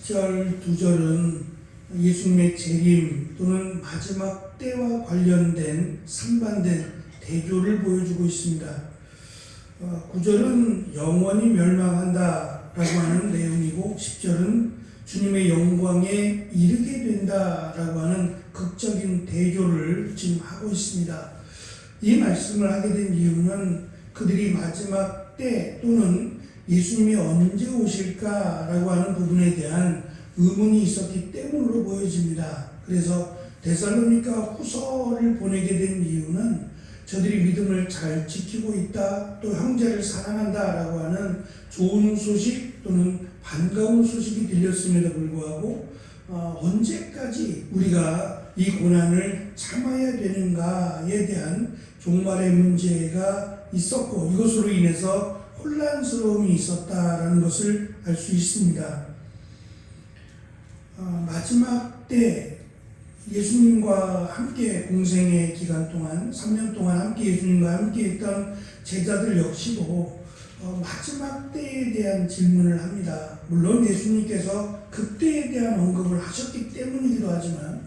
1절, 2절은 예수님의 재림 또는 마지막 때와 관련된 상반된 대조를 보여주고 있습니다. 9절은 영원히 멸망한다라고 하는 내용이고 10절은 주님의 영광에 이르게 된다라고 하는 극적인 대조를 지금 하고 있습니다. 이 말씀을 하게 된 이유는 그들이 마지막 때 또는 예수님이 언제 오실까라고 하는 부분에 대한 의문이 있었기 때문으로 보여집니다. 그래서 데살로니가 후서를 보내게 된 이유는 저들이 믿음을 잘 지키고 있다, 또 형제를 사랑한다라고 하는 좋은 소식 또는 반가운 소식이 들렸음에도 불구하고 언제까지 우리가 이 고난을 참아야 되는가에 대한 종말의 문제가 있었고 이것으로 인해서 혼란스러움이 있었다라는 것을 알 수 있습니다. 마지막 때 예수님과 함께 공생의 기간 동안 3년 동안 함께 예수님과 함께 있던 제자들 역시도 마지막 때에 대한 질문을 합니다. 물론 예수님께서 그때에 대한 언급을 하셨기 때문이기도 하지만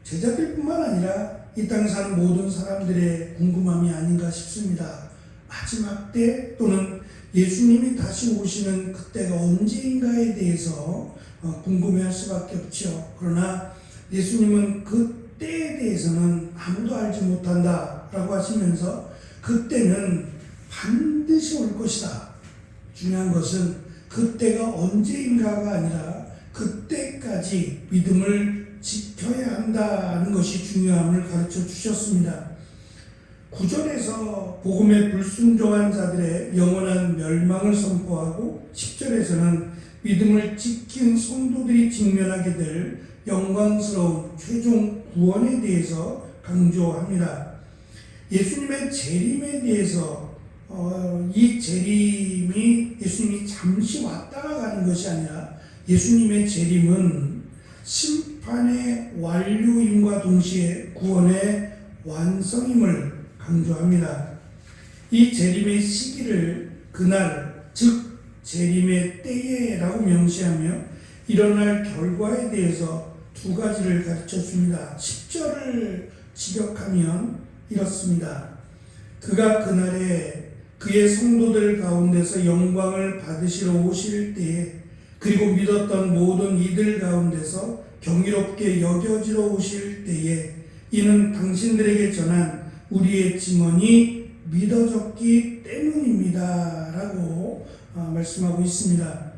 제자들뿐만 아니라 이 땅에 사는 모든 사람들의 궁금함이 아닌가 싶습니다. 마지막 때 또는 예수님이 다시 오시는 그때가 언제인가에 대해서 궁금해할 수밖에 없죠. 그러나 예수님은 그 때에 대해서는 아무도 알지 못한다라고 하시면서 그때는 반드시 올 것이다. 중요한 것은 그때가 언제인가가 아니라 그때까지 믿음을 지켜야 한다는 것이 중요함을 가르쳐 주셨습니다. 9절에서 복음에 불순종한 자들의 영원한 멸망을 선포하고 10절에서는 믿음을 지킨 성도들이 직면하게 될 영광스러운 최종 구원에 대해서 강조합니다. 예수님의 재림에 대해서 이 재림이 예수님이 잠시 왔다가 가는 것이 아니라 예수님의 재림은 심판의 완료임과 동시에 구원의 완성임을 강조합니다. 이 재림의 시기를 그날 즉 재림의 때에라고 명시하며 일어날 결과에 대해서 두 가지를 가르쳐 줍니다. 10절을 직역하면 이렇습니다. 그가 그날에 그의 성도들 가운데서 영광을 받으시러 오실 때에 그리고 믿었던 모든 이들 가운데서 경이롭게 여겨지러 오실 때에 이는 당신들에게 전한 우리의 증언이 믿어졌기 때문입니다. 라고 말씀하고 있습니다.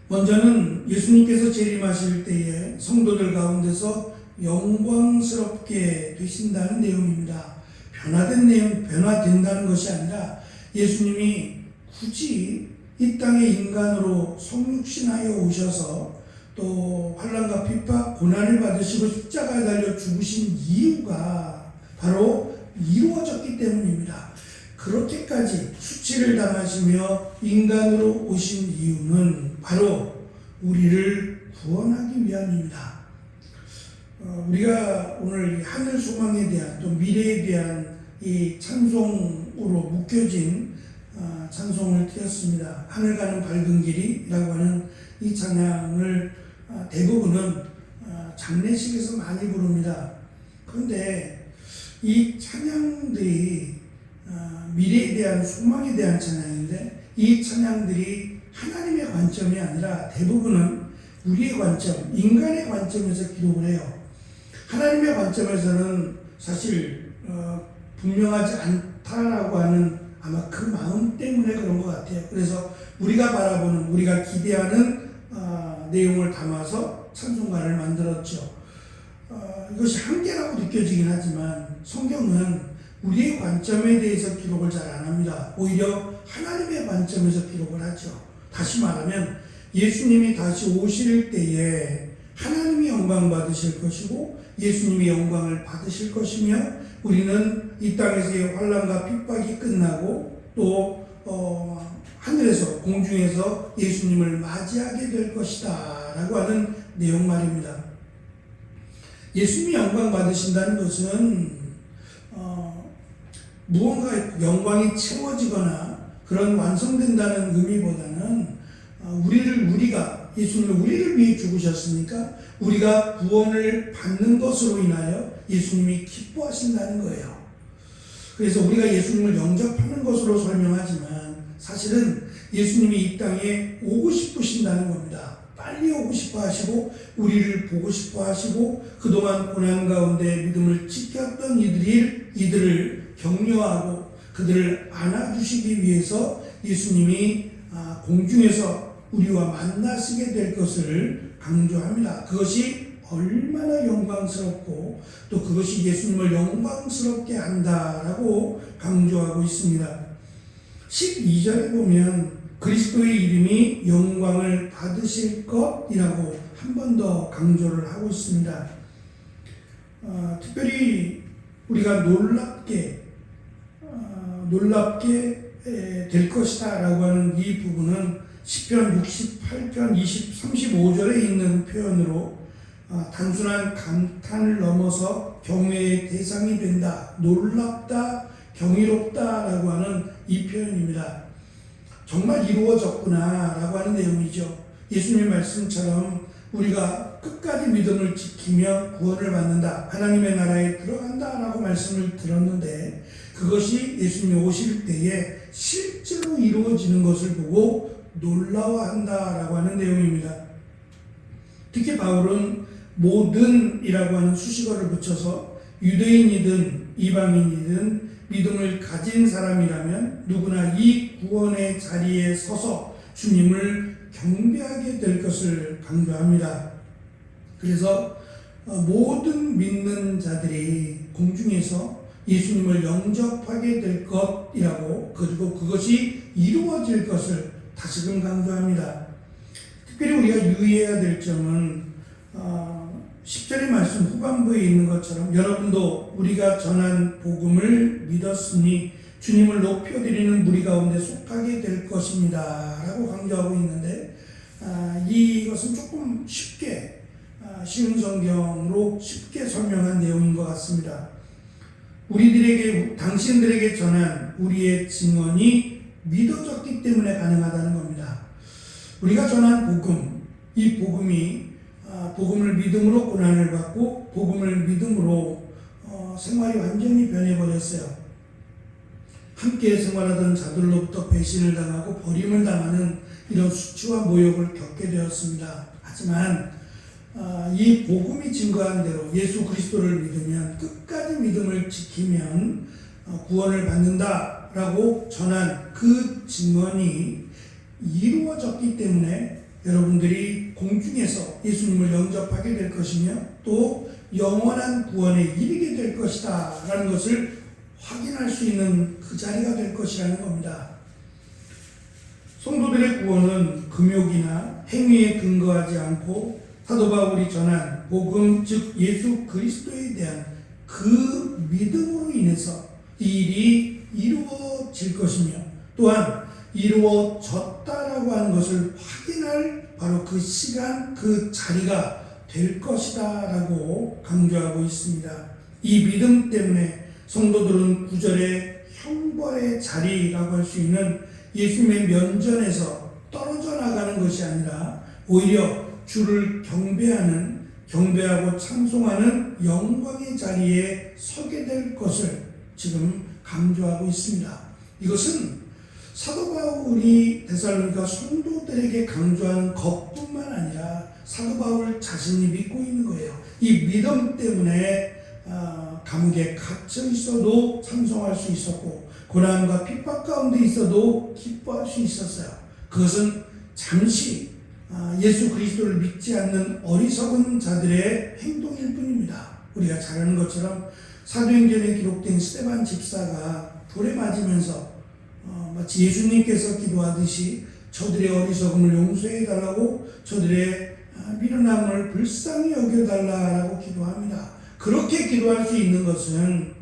먼저는 예수님께서 재림하실 때에 성도들 가운데서 영광스럽게 되신다는 내용입니다. 변화된다는 것이 아니라 예수님이 굳이 이 땅에 인간으로 성육신하여 오셔서 또 환난과 핍박, 고난을 받으시고 십자가에 달려 죽으신 이유가 바로 이루어졌기 때문입니다. 그렇게까지 수치를 당하시며 인간으로 오신 이유는 바로 우리를 구원하기 위함입니다. 우리가 오늘 하늘 소망에 대한 또 미래에 대한 이 찬송으로 묶여진 찬송을 드렸습니다. 하늘 가는 밝은 길이라고 하는 이 찬양을 대부분은 장례식에서 많이 부릅니다. 그런데 이 찬양들이 미래에 대한 소망에 대한 찬양인데 이 찬양들이 하나님의 관점이 아니라 대부분은 우리의 관점, 인간의 관점에서 기록을 해요. 하나님의 관점에서는 사실 분명하지 않다라고 하는 아마 그 마음 때문에 그런 것 같아요. 그래서 우리가 바라보는, 우리가 기대하는 내용을 담아서 찬송가를 만들었죠. 이것이 한계라고 느껴지긴 하지만 성경은 우리의 관점에 대해서 기록을 잘 안 합니다. 오히려 하나님의 관점에서 기록을 하죠. 다시 말하면 예수님이 다시 오실 때에 하나님이 영광 받으실 것이고 예수님이 영광을 받으실 것이며 우리는 이 땅에서의 환난과 핍박이 끝나고 또 하늘에서 공중에서 예수님을 맞이하게 될 것이다 라고 하는 내용 말입니다. 예수님이 영광 받으신다는 것은 무언가 영광이 채워지거나 그런 완성된다는 의미보다는 우리가 예수님은 우리를 위해 죽으셨으니까 우리가 구원을 받는 것으로 인하여 예수님이 기뻐하신다는 거예요. 그래서 우리가 예수님을 영접하는 것으로 설명하지만 사실은 예수님이 이 땅에 오고 싶으신다는 겁니다. 빨리 오고 싶어 하시고 우리를 보고 싶어 하시고 그동안 고난 가운데 믿음을 지켰던 이들을 격려하고 그들을 안아주시기 위해서 예수님이 공중에서 우리와 만나시게 될 것을 강조합니다. 그것이 얼마나 영광스럽고 또 그것이 예수님을 영광스럽게 한다라고 강조하고 있습니다. 12절에 보면 그리스도의 이름이 영광을 받으실 것이라고 한 번 더 강조를 하고 있습니다. 특별히 우리가 놀랍게 될 것이다 라고 하는 이 부분은 시편 68편 35절에 있는 표현으로 단순한 감탄을 넘어서 경외의 대상이 된다, 놀랍다, 경이롭다 라고 하는 이 표현입니다. 정말 이루어졌구나 라고 하는 내용이죠. 예수님의 말씀처럼 우리가 끝까지 믿음을 지키며 구원을 받는다, 하나님의 나라에 들어간다 라고 말씀을 들었는데 그것이 예수님이 오실 때에 실제로 이루어지는 것을 보고 놀라워한다 라고 하는 내용입니다. 특히 바울은 모든이라고 하는 수식어를 붙여서 유대인이든 이방인이든 믿음을 가진 사람이라면 누구나 이 구원의 자리에 서서 주님을 경배하게 될 것을 강조합니다. 그래서 모든 믿는 자들이 공중에서 예수님을 영접하게 될 것이라고 그리고 그것이 이루어질 것을 다시금 강조합니다. 특별히 우리가 유의해야 될 점은 10절의 말씀 후반부에 있는 것처럼 여러분도 우리가 전한 복음을 믿었으니 주님을 높여드리는 무리 가운데 속하게 될 것입니다 라고 강조하고 있는데 이것은 조금 쉬운 성경으로 쉽게 설명한 내용인 것 같습니다. 당신들에게 전한 우리의 증언이 믿어졌기 때문에 가능하다는 겁니다. 우리가 전한 복음, 이 복음을 믿음으로 고난을 받고 복음을 믿음으로 생활이 완전히 변해버렸어요. 함께 생활하던 자들로부터 배신을 당하고 버림을 당하는 이런 수치와 모욕을 겪게 되었습니다. 하지만 이 복음이 증거한 대로 예수 그리스도를 믿으면 끝까지 믿음을 지키면 구원을 받는다라고 전한 그 증언이 이루어졌기 때문에 여러분들이 공중에서 예수님을 영접하게 될 것이며 또 영원한 구원에 이르게 될 것이다 라는 것을 확인할 수 있는 그 자리가 될 것이라는 겁니다. 성도들의 구원은 금욕이나 행위에 근거하지 않고 사도 바울이 전한 복음 즉 예수 그리스도에 대한 그 믿음으로 인해서 이 일이 이루어질 것이며 또한 이루어졌다라고 하는 것을 확인할 바로 그 시간, 그 자리가 될 것이다 라고 강조하고 있습니다. 이 믿음 때문에 성도들은 구절의 형벌의 자리라고 할 수 있는 예수님의 면전에서 떨어져 나가는 것이 아니라 오히려 주를 경배하고 찬송하는 영광의 자리에 서게 될 것을 지금 강조하고 있습니다. 이것은 사도 바울이 데살로니가 성도들에게 강조하는 것뿐만 아니라 사도 바울 자신이 믿고 있는 거예요. 이 믿음 때문에 감옥에 갇혀 있어도 찬송할 수 있었고 고난과 핍박 가운데 있어도 기뻐할 수 있었어요. 그것은 잠시 예수 그리스도를 믿지 않는 어리석은 자들의 행동일 뿐입니다. 우리가 잘 아는 것처럼 사도행전에 기록된 스데반 집사가 불에 맞으면서 마치 예수님께서 기도하듯이 저들의 어리석음을 용서해달라고 저들의 미련함을 불쌍히 여겨달라고 기도합니다. 그렇게 기도할 수 있는 것은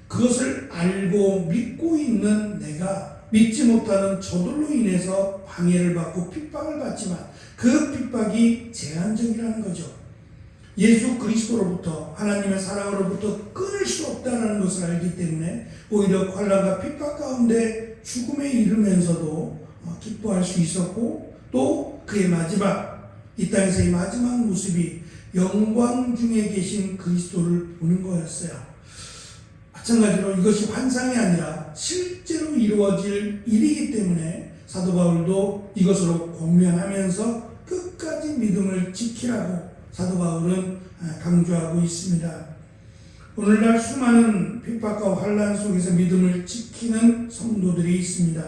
그것을 알고 믿고 있는 내가 믿지 못하는 저들로 인해서 방해를 받고 핍박을 받지만 그 핍박이 제한적이라는 거죠. 예수 그리스도로부터 하나님의 사랑으로부터 끊을 수 없다는 것을 알기 때문에 오히려 환난과 핍박 가운데 죽음에 이르면서도 기뻐할 수 있었고 또 그의 마지막, 이 땅에서의 마지막 모습이 영광 중에 계신 그리스도를 보는 거였어요. 마찬가지로 이것이 환상이 아니라 실제로 이루어질 일이기 때문에 사도 바울도 이것으로 권면하면서 끝까지 믿음을 지키라고 사도 바울은 강조하고 있습니다. 오늘날 수많은 핍박과 환난 속에서 믿음을 지키는 성도들이 있습니다.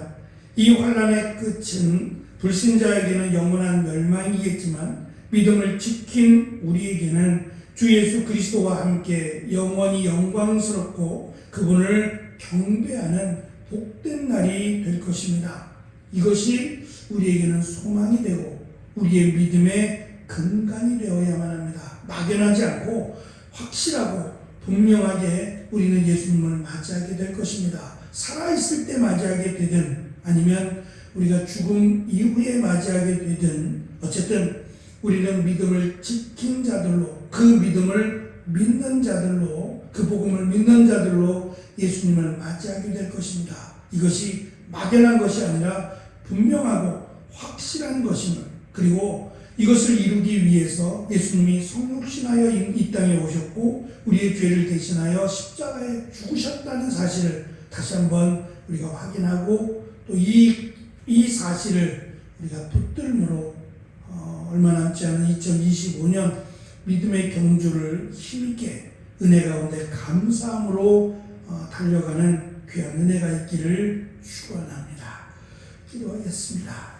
이 환난의 끝은 불신자에게는 영원한 멸망이겠지만 믿음을 지킨 우리에게는 주 예수 그리스도와 함께 영원히 영광스럽고 그분을 경배하는 복된 날이 될 것입니다. 이것이 우리에게는 소망이 되고 우리의 믿음의 근간이 되어야만 합니다. 막연하지 않고 확실하고 분명하게 우리는 예수님을 맞이하게 될 것입니다. 살아있을 때 맞이하게 되든 아니면 우리가 죽음 이후에 맞이하게 되든 어쨌든 우리는 믿음을 지킨 자들로, 그 믿음을 믿는 자들로, 그 복음을 믿는 자들로 예수님을 맞이하게 될 것입니다. 이것이 막연한 것이 아니라 분명하고 확실한 것임을, 그리고 이것을 이루기 위해서 예수님이 성육신하여 이 땅에 오셨고 우리의 죄를 대신하여 십자가에 죽으셨다는 사실을 다시 한번 우리가 확인하고 또 이 사실을 우리가 붙들므로 얼마 남지 않은 2025년 믿음의 경주를 힘있게 은혜 가운데 감사함으로 달려가는 귀한 은혜가 있기를 축원합니다. 기도하겠습니다.